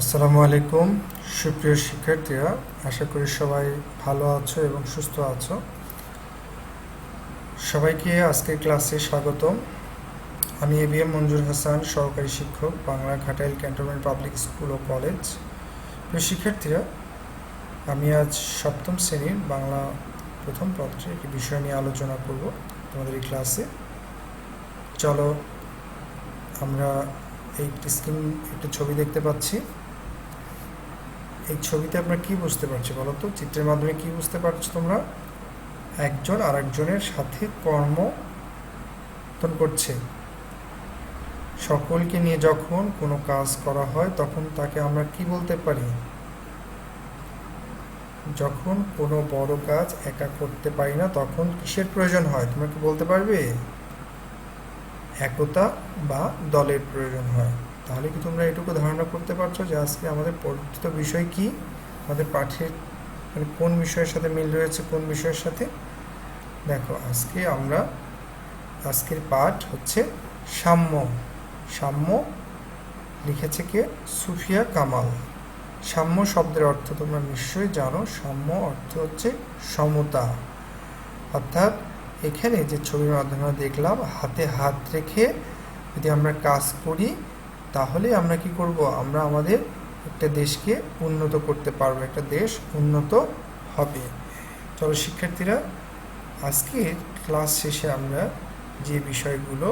আসসালামু আলাইকুম সুপ্রিয় শিক্ষার্থীরা, আশা করি সবাই ভালো আছো এবং সুস্থ আছো। সবাইকে আজকের ক্লাসে স্বাগতম। আমি এবিএম মঞ্জুর হাসান, সহকারী শিক্ষক, Bangla Ghatail cantonment public school ও কলেজ। প্রিয় শিক্ষার্থীরা, আমি আজ সপ্তম শ্রেণীর বাংলা প্রথম পত্রে একটি বিষয় নিয়ে আলোচনা করব তোমাদের এই ক্লাসে। চলো আমরা একটি ছবি দেখতে পাচ্ছি। এই ছবিতে আমরা কি বুঝতে পারছি বলো তো? চিত্রের মাধ্যমে কি বুঝতে পারছো তোমরা? একজন আরেকজনের সাথে কর্ম করছে। সকলকে নিয়ে যখন কোনো কাজ করা হয় তখন তাকে আমরা কি বলতে পারি? যখন কোনো বড় কাজ একা করতে পারি না তখন কিসের প্রয়োজন হয়? তোমরা কি বলতে পারবে? একতা বা দলের প্রয়োজন হয়। তাহলে কি তোমরা এটুকু ধারণা করতে পারছো যে আজকে আমাদের পরিচিত বিষয় কি? আমাদের পাঠের কোন বিষয়ের সাথে মিল রয়েছে, কোন বিষয়ের সাথে? দেখো, আজকের পাঠ হচ্ছে সাম্য। সাম্য লিখেছে কে? সুফিয়া কামাল। সাম্য শব্দের অর্থ তোমরা নিশ্চয়ই জানো। সাম্য অর্থ হচ্ছে সমতা। অর্থাৎ এখানে যে ছবির মাধ্যমে দেখলাম, হাতে হাত রেখে যদি আমরা কাজ করি তাহলে আমরা কি করব? আমরা আমাদের একটা দেশকে উন্নত করতে পারবো, একটা দেশ উন্নত হবে। চলো শিক্ষার্থীরা, আজকের ক্লাস শেষে আমরা যে বিষয়গুলো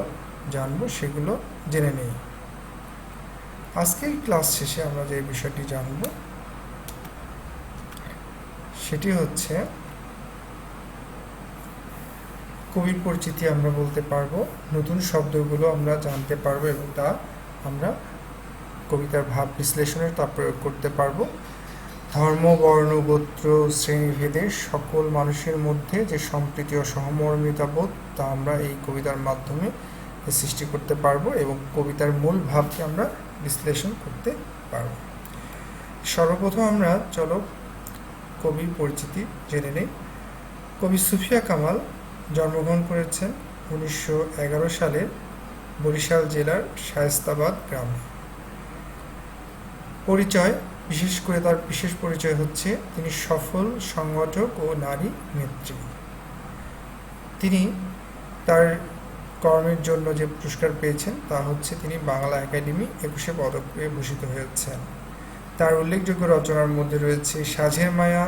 জানবো সেগুলো জেনে নেই। আজকের ক্লাস শেষে আমরা যে বিষয়টি জানব সেটি হচ্ছে কবির পরিচিতি। আমরা বলতে পারবো, নতুন শব্দগুলো আমরা জানতে পারবো এবং তা আমরা কবিতার ভাব বিশ্লেষণে তা প্রয়োগ করতে পারবো। ধর্ম, বর্ণ, গোত্র, শ্রেণীভেদে সকল মানুষের মধ্যে যে সম্প্রীতি ও সহমর্মিতা বোধ তা আমরা এই কবিতার মাধ্যমে সৃষ্টি করতে পারবো এবং কবিতার মূল ভাবকে আমরা বিশ্লেষণ করতে পারবো। সর্বপ্রথম আমরা চলো কবির পরিচিতি জেনে নেই। কবি সুফিয়া কামাল জন্মগ্রহণ করেছেন 1911 সালের বরিশাল জেলার শায়েস্তাবাদ গ্রামে। পরিচয়, বিশেষ করে তার বিশেষ পরিচয় হচ্ছে তিনি সফল সংগঠক ও নারী নেত্রী। তিনি তার কর্মের জন্য যে পুরস্কার পেয়েছেন তা হচ্ছে তিনি বাংলা একাডেমি 21 পদক পেয়ে ভূষিত হয়েছেন। তার উল্লেখযোগ্য রচনার মধ্যে রয়েছে সাঝের মায়া,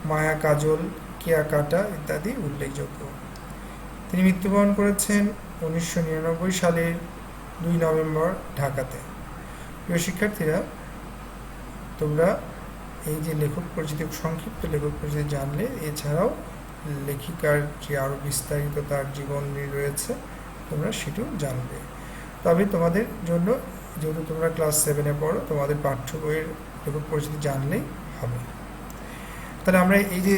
মায়া কাজল, কেয়া কাটা ইত্যাদি উল্লেখযোগ্য। তিনি মৃত্যুবরণ করেছেন 1999 সালের 2 নভেম্বর ঢাকাতে। প্রিয় শিক্ষার্থীরা, তোমরা এই যে লেখক পরিচিতি, সংক্ষিপ্ত লেখক পরিচিতি জানলে, এছাড়াও লেখিকার যে আরও বিস্তারিত তার জীবনী রয়েছে তোমরা সেটিও জানবে। তবে তোমাদের জন্য, যেহেতু তোমরা ক্লাস 7-এ পড়ো, তোমাদের পাঠ্য বইয়ের লেখক পরিচিতি জানলেই হবে। তাহলে আমরা এই যে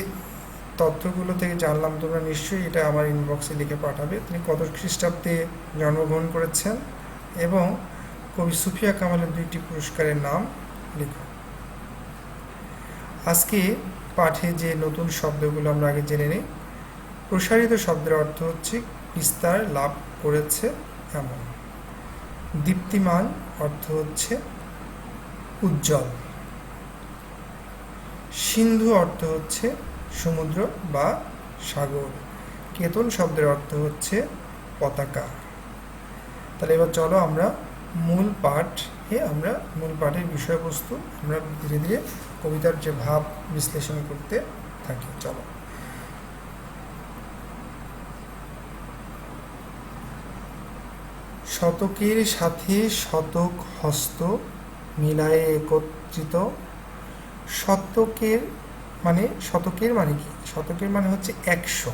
তথ্যগুলো থেকে জানলাম, তোমরা নিশ্চয়ই এটা আমার ইনবক্সে লিখে পাঠাবে তিনি কত খ্রিস্টাব্দে জন্মগ্রহণ করেছেন এবং কবি সুফিয়া কামালের 2টি পুরস্কারের নাম লিখো। আজকে পাঠে যে নতুন শব্দগুলো আমরা আগে জেনে নিই। প্রসারিত শব্দের অর্থ হচ্ছে বিস্তার লাভ করেছে এমন। দীপ্তিমান অর্থ হচ্ছে উজ্জ্বল। সিন্ধু অর্থ হচ্ছে সমুদ্র বা সাগর। কেতন শব্দের অর্থ হচ্ছে পতাকা। তাহলে এবার চলো আমরা মূল পাঠের বিষয়বস্তু আমরা ধীরে ধীরে কবিতার যে ভাব বিশ্লেষণ করতে থাকি। চলো। শতকের সাথে শতক হস্ত মিলায়ে একত্রিত। শতকের মানে কি? শতকের মানে হচ্ছে 100,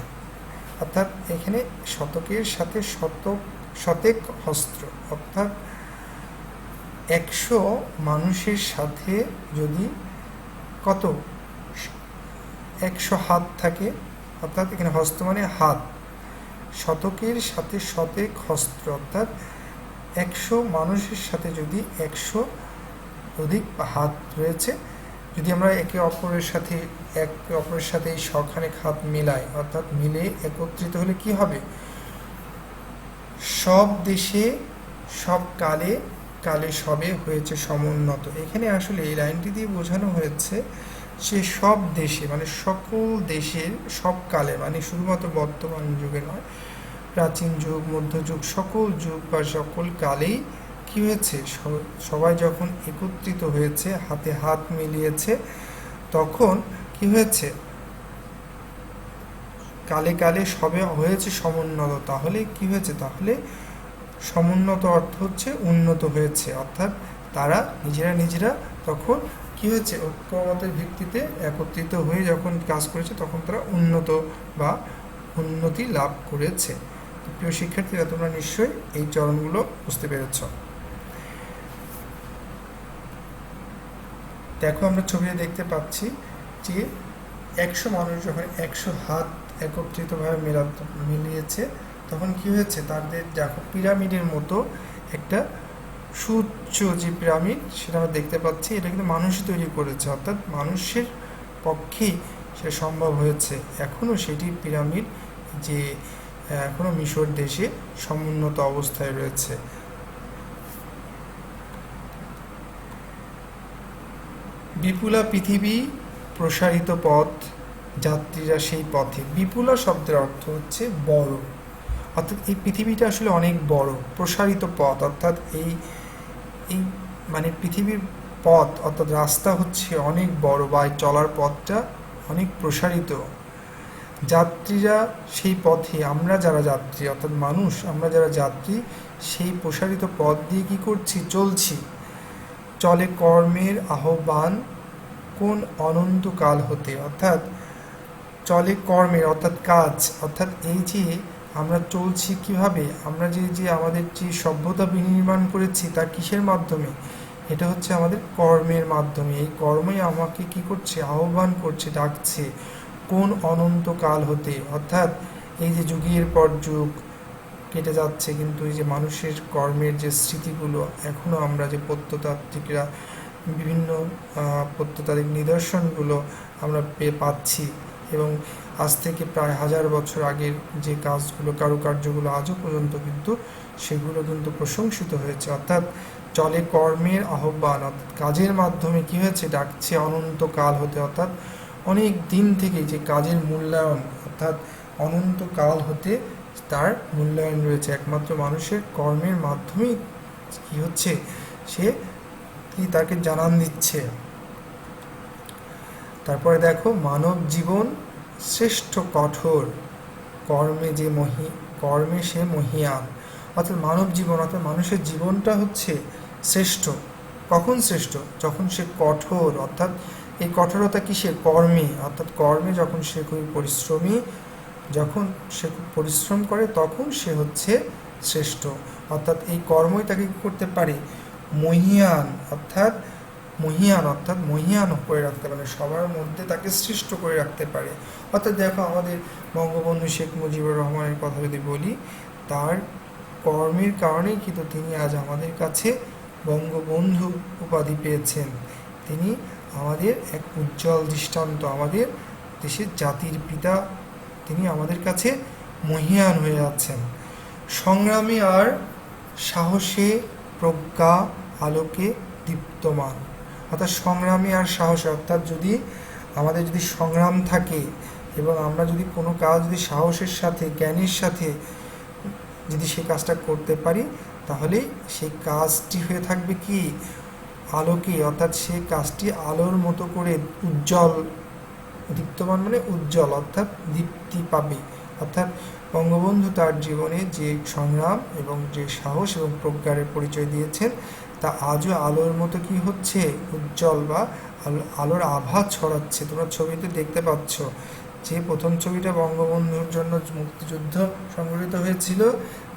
অর্থাৎ এখানে শতকের সাথে শতেক হস্ত, অর্থাৎ 100 মানুষের সাথে যদি 100 হাত থাকে, অর্থাৎ এখানে হস্ত মানে হাত। শতকের সাথে শতেক হস্ত, অর্থাৎ 100 মানুষের সাথে যদি 100 অধিক হাত রয়েছে, যদি আমরা একে অপরের সাথে এই শখানেক হাত মিলাই, অর্থাৎ মিলে একত্রিত হলে কি হবে? সব দেশে সব কালে কালে সবে হয়েছে সমুন্নত। এখানে আসলে এই লাইনটি দিয়ে বোঝানো হয়েছে সে সব দেশে মানে সকল দেশের সব কালে, মানে শুধুমাত্র বর্তমান যুগে নয়, প্রাচীন যুগ, মধ্যযুগ, সকল যুগ বা সকল কালেই কি হয়েছে, সবাই যখন একত্রিত হয়েছে, হাতে হাত মিলিয়েছে, তখন কি হয়েছে, কালে কালে সবে হয়েছে সমুন্নত। তাহলে কি হয়েছে, তাহলে সমুন্নত অর্থ হচ্ছে উন্নত হয়েছে, অর্থাৎ তারা নিজেরা নিজেরা তখন কি হয়েছে, ঐক্যমতের ভিত্তিতে একত্রিত হয়ে যখন কাজ করেছে তখন তারা উন্নত বা উন্নতি লাভ করেছে। প্রিয় শিক্ষার্থীরা, তোমরা নিশ্চয়ই এই চরণগুলো বুঝতে পেরেছ। দেখো, আমরা ছবিতে দেখতে পাচ্ছি যে 100 মানুষ যখন 100 হাত একত্রিতভাবে মিলিয়েছে, তখন কি হয়েছে, তাদের দেখো পিরামিডের মতো একটা সুউচ্চ যে পিরামিড সেটা আমরা দেখতে পাচ্ছি। এটা কিন্তু মানুষই তৈরি করেছে, অর্থাৎ মানুষের পক্ষেই সেটা সম্ভব হয়েছে। এখনও সেটি পিরামিড যে এখনও মিশর দেশে সমুন্নত অবস্থায় রয়েছে। বিপুলা পৃথিবী প্রসারিত পথ, যাত্রীরা সেই পথে। বিপুলা শব্দের অর্থ হচ্ছে বড়, অর্থাৎ এই পৃথিবীটা আসলে অনেক বড়। প্রসারিত পথ অর্থাৎ এই এই মানে পৃথিবীর পথ অর্থাৎ রাস্তা হচ্ছে অনেক বড়, বা চলার পথটা অনেক প্রসারিত। যাত্রীরা সেই পথে, আমরা যারা যাত্রী অর্থাৎ মানুষ, আমরা যারা যাত্রী সেই প্রসারিত পথ দিয়ে কী করছি, চলছি। চলে কর্মের আহ্বান কোন অনন্তকাল হতে, অর্থাৎ চলে কর্মের অর্থাৎ কাজ, অর্থাৎ এই যে আমরা চলছি কিভাবে, আমরা যে আমাদের যে সভ্যতা বিনির্মাণ করেছি তা কিসের মাধ্যমে, এটা হচ্ছে আমাদের কর্মের মাধ্যমে। এই কর্মই আমাকে কি করছে, আহ্বান করছে, ডাকছে কোন অনন্তকাল হতে, অর্থাৎ এই যে যুগের পর যুগ কেটে যাচ্ছে, কিন্তু এই যে মানুষের কর্মের যে স্মৃতিগুলো এখনও আমরা যে প্রত্নতাত্ত্বিকরা বিভিন্ন প্রত্নতাত্ত্বিক নিদর্শনগুলো আমরা পাচ্ছি, এবং আজ থেকে প্রায় 1000 বছর আগের যে কাজগুলো, কারুকার্যগুলো আজও পর্যন্ত কিন্তু সেগুলো কিন্তু প্রশংসিত হয়েছে। অর্থাৎ চলে কর্মের আহ্বান, অর্থাৎ কাজের মাধ্যমে কি হয়েছে, ডাকছে অনন্তকাল হতে, অর্থাৎ অনেক দিন থেকে যে কাজের মূল্যায়ন, অর্থাৎ অনন্তকাল হতে তার মূল্যায়ন রয়েছে। একমাত্র মানুষের কর্মের মাধ্যমেই কি হচ্ছে, সে কি তাকে জানান দিচ্ছে। তারপরে দেখো, মানব জীবন শ্রেষ্ঠ কঠোর, কর্মে সে মহিয়ান। অর্থাৎ মানব জীবন অর্থাৎ মানুষের জীবনটা হচ্ছে শ্রেষ্ঠ। কখন শ্রেষ্ঠ, যখন সে কঠোর, অর্থাৎ এই কঠোরতা কিসের, কর্মে, অর্থাৎ কর্মে যখন সে খুবই পরিশ্রমী, যখন সে খুব পরিশ্রম করে তখন সে হচ্ছে শ্রেষ্ঠ। অর্থাৎ এই কর্মই তাকে কী করতে পারে, মহিয়ান অর্থাৎ মহিয়ান করে রাখতে পারে, সবার মধ্যে তাকে সৃষ্ট করে রাখতে পারে। অর্থাৎ দেখো, আমাদের বঙ্গবন্ধু শেখ মুজিবুর রহমানের কথা যদি বলি, তার কর্মের কারণেই কিন্তু তিনি আজ আমাদের কাছে বঙ্গবন্ধু উপাধি পেয়েছেন। তিনি আমাদের এক উজ্জ্বল দৃষ্টান্ত, আমাদের দেশের জাতির পিতা, তিনি আমাদের কাছে মহিয়ান হয়ে আছেন। সংগ্রামী আর সাহসে প্রজ্ঞা আলোকে দীপ্তমান। অর্থাৎ সংগ্রামী আর সাহসে, অর্থাৎ যদি আমাদের যদি সংগ্রাম থাকে এবং আমরা যদি কোনো কাজ যদি সাহসের সাথে, জ্ঞানের সাথে যদি সেই কাজটা করতে পারি, তাহলে সেই কাজটি হয়ে থাকবে কি, আলোকে, অর্থাৎ সেই কাজটি আলোর মতো করে উজ্জ্বল, দীপ্তমান মানে উজ্জ্বল, অর্থাৎ দীপ্তি পাবে। অর্থাৎ বঙ্গবন্ধু তার জীবনে যে সংগ্রাম এবং যে সাহস এবং প্রজ্ঞার পরিচয় দিয়েছেন, তা আজও আলোর মতো কি হচ্ছে, উজ্জ্বল বা আলোর আভা ছড়াচ্ছে। তোমরা ছবিতে দেখতে পাচ্ছ যে প্রথম ছবিটা বঙ্গবন্ধুর জন্য মুক্তিযুদ্ধ সংগঠিত হয়েছিল,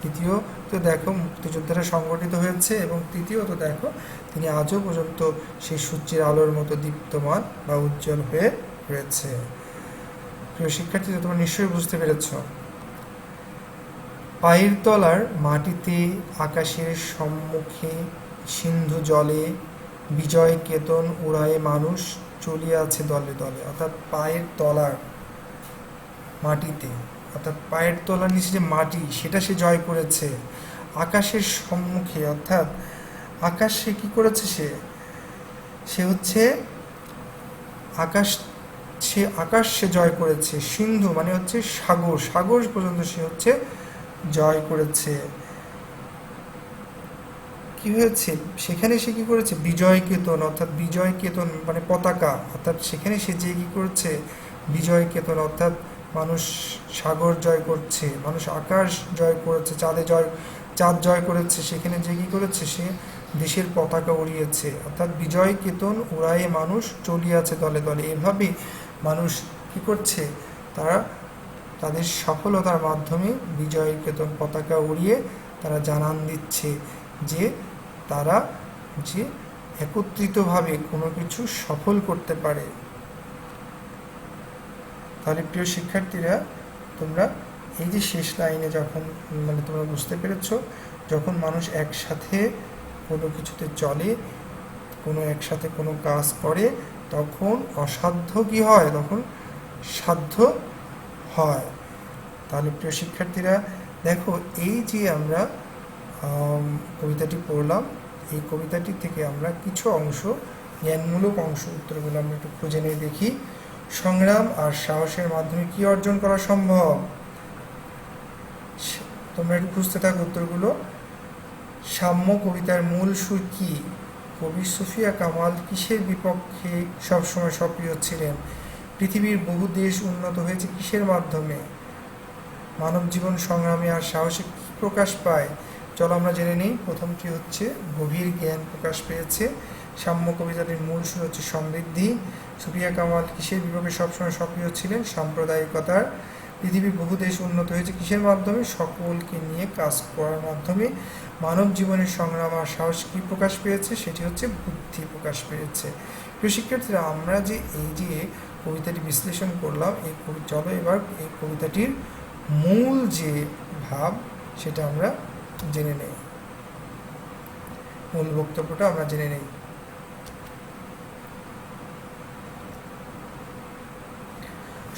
দ্বিতীয়ত দেখো মুক্তিযোদ্ধারা সংগঠিত হয়েছে, এবং তৃতীয়ত দেখো তিনি আজও পর্যন্ত সেই সূর্যের আলোর মতো দীপ্তমান বা উজ্জ্বল হয়ে রয়েছে। প্রিয় শিক্ষার্থীরা, তোমরা নিশ্চয়ই বুঝতে পেরেছ। পায়ের তলার মাটিতে, আকাশের সম্মুখে, সিন্ধু জলে, বিজয় কেতন উড়ায়ে মানুষ চলিয়াছে দলে দলে। অর্থাৎ পায়ের তলার মাটিতে, অর্থাৎ পায়ের তলার নিচে যে মাটি সেটা সে জয় করেছে। আকাশের সম্মুখে, অর্থাৎ আকাশ সে কী করেছে, সে হচ্ছে আকাশ সে জয় করেছে। সিন্ধু মানে হচ্ছে সাগর, সাগর পর্যন্ত সে হচ্ছে জয় করেছে। কি হয়েছে সেখানে, সে কি করেছে, বিজয় কেতন, অর্থাৎ বিজয় কেতন মানে পতাকা, অর্থাৎ সেখানে সে যে কি করেছে, বিজয় কেতন অর্থাৎ মানুষ সাগর জয় করছে, মানুষ আকাশ জয় করেছে, চাঁদ জয় করেছে, সেখানে যে কি করেছে, সে দেশের পতাকা উড়িয়েছে, অর্থাৎ বিজয় কেতন উড়ায়ে মানুষ চলিয়াছে দলে দলে। এভাবে মানুষ কি করছে, তারা তাদের সফলতার মাধ্যমে বিজয় কেতন পতাকা উড়িয়ে তারা জানান দিচ্ছে যে তারা যে একত্রিতভাবে কোনো কিছু সফল করতে পারে। তাহলে প্রিয় শিক্ষার্থীরা, তোমরা এই যে শেষ লাইনে যখন মানে তোমরা বুঝতে পেরেছো, যখন মানুষ একসাথে কোনো কিছুতে চলে, একসাথে কোনো কাজ করে, তখন অসাধ্য কি হয়, তখন সাধ্য হয়। তাহলে প্রিয় শিক্ষার্থীরা দেখো, এই যে আমরা কবিতাটি পড়লাম, এই কবিতাটি থেকে আমরা কিছু অংশ, জ্ঞানমূলক অংশ, উত্তরগুলো আমরা একটু খুঁজে নিয়ে দেখি। সংগ্রাম আর সাহসের মাধ্যমে কি অর্জন করা সম্ভব? তোমরা একটু খুঁজতে থাকো উত্তরগুলো। সাম্য কবিতার মূল সুর কি? কবি সুফিয়া কামাল কিসের বিপক্ষে সবসময় সক্রিয় ছিলেন? পৃথিবীর বহু দেশ উন্নত হয়েছে কিসের মাধ্যমে? মানব জীবন সংগ্রামে আর সাহসে কি প্রকাশ পায়? চলো আমরা জেনে নিই। প্রথমটি হচ্ছে গভীর জ্ঞান প্রকাশ পেয়েছে। সাম্য কবিতাটির মূল সুর হচ্ছে সমৃদ্ধি। সুফিয়া কামাল কিসের বিপক্ষে সবসময় সক্রিয় ছিলেন? সাম্প্রদায়িকতার। পৃথিবীর বহু দেশ উন্নত হয়েছে কিসের মাধ্যমে? সকলকে নিয়ে কাজ করার মাধ্যমে। মানব জীবনের সংগ্রাম আর সাহস কি প্রকাশ পেয়েছে? সেটি হচ্ছে বুদ্ধি প্রকাশ পেয়েছে। প্রিয় শিক্ষার্থীরা, আমরা যে এই যে কবিতাটি বিশ্লেষণ করলাম, চলো এবার এই কবিতাটির মূল যে ভাব সেটা আমরা জেনে নেই, মূল বক্তব্যটা আমরা জেনে নেই।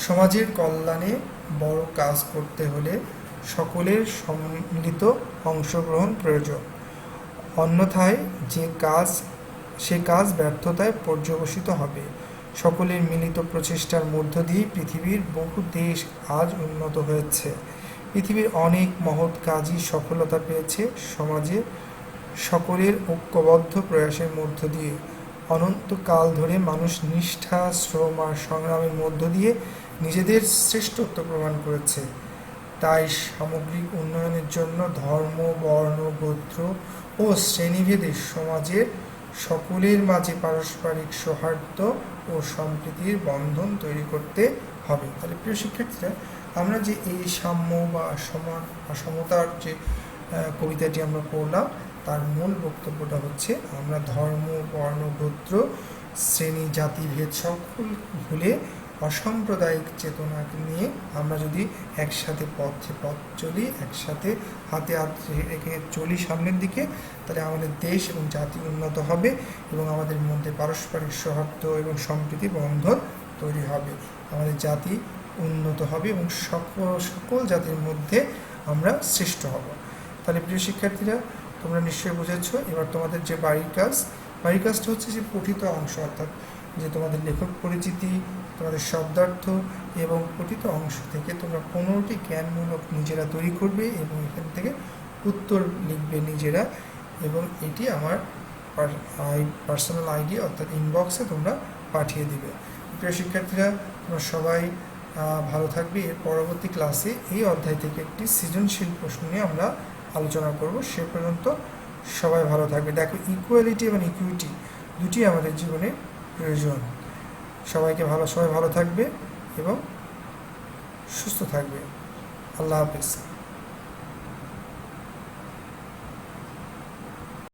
সমাজের কল্যাণে বড় কাজ করতে হলে সকলের সম্মিলিত অংশগ্রহণ প্রয়োজন, অন্যথায় সে কাজ ব্যর্থতায় পর্যবসিত হবে। সকলের মিলিত প্রচেষ্টার মধ্য দিয়ে পৃথিবীর বহু দেশ আজ উন্নত হয়েছে। পৃথিবীর অনেক মহৎ কাজই সফলতা পেয়েছে সমাজে সকলের ঐক্যবদ্ধ প্রয়াসের মধ্য দিয়ে। অনন্তকাল ধরে মানুষ নিষ্ঠা, শ্রম আর সংগ্রামের মধ্য দিয়ে নিজেদের শ্রেষ্ঠত্ব প্রমাণ করেছে। তাই সামগ্রিক উন্নয়নের জন্য ধর্ম, বর্ণ, গোত্র ও শ্রেণীভেদে সমাজের সকলের মাঝে পারস্পরিক সৌহার্দ্য ও সম্প্রীতির বন্ধন তৈরি করতে হবে। তাহলে প্রিয় শিক্ষার্থীরা, আমরা যে এই সাম্য বা সমতার যে কবিতাটি আমরা পড়লাম, তার মূল বক্তব্যটা হচ্ছে আমরা ধর্ম, বর্ণ, গোত্র, শ্রেণী, জাতিভেদ সকল ভুলে অসাম্প্রদায়িক চেতনাকে নিয়ে আমরা যদি একসাথে পথ চলি, একসাথে হাতে হাত রেখে চলি সামনের দিকে, তাহলে আমাদের দেশ এবং জাতি উন্নত হবে এবং আমাদের মধ্যে পারস্পরিক সৌহার্দ্য এবং সম্প্রীতি বন্ধন তৈরি হবে। আমাদের জাতি উন্নত হবে এবং সকল জাতির মধ্যে আমরা শ্রেষ্ঠ হব। তাহলে প্রিয় শিক্ষার্থীরা, তোমরা নিশ্চয়ই বুঝেছ। এবার তোমাদের যে বাড়ির কাজটা হচ্ছে যে পঠিত অংশ, অর্থাৎ যে তোমাদের লেখক পরিচিতি, তোমাদের শব্দার্থ এবং পঠিত অংশ থেকে তোমরা 15টি জ্ঞানমূলক নিজেরা তৈরি করবে এবং এখান থেকে উত্তর লিখবে নিজেরা, এবং এটি আমার পার্সোনাল আইডি অর্থাৎ ইনবক্সে তোমরা পাঠিয়ে দিবে। প্রিয় শিক্ষার্থীরা, তোমরা সবাই ভালো থাকবে। এর পরবর্তী ক্লাসে এই অধ্যায় থেকে একটি সৃজনশীল প্রশ্ন নিয়ে আমরা আলোচনা করব। সে পর্যন্ত সবাই ভালো থাকবে। দেখো, ইকুয়ালিটি এবং ইকুইটি দুটি আমাদের জীবনে প্রয়োজন। সবাই ভালো থাকবে এবং সুস্থ থাকবে। আল্লাহ হাফেজ।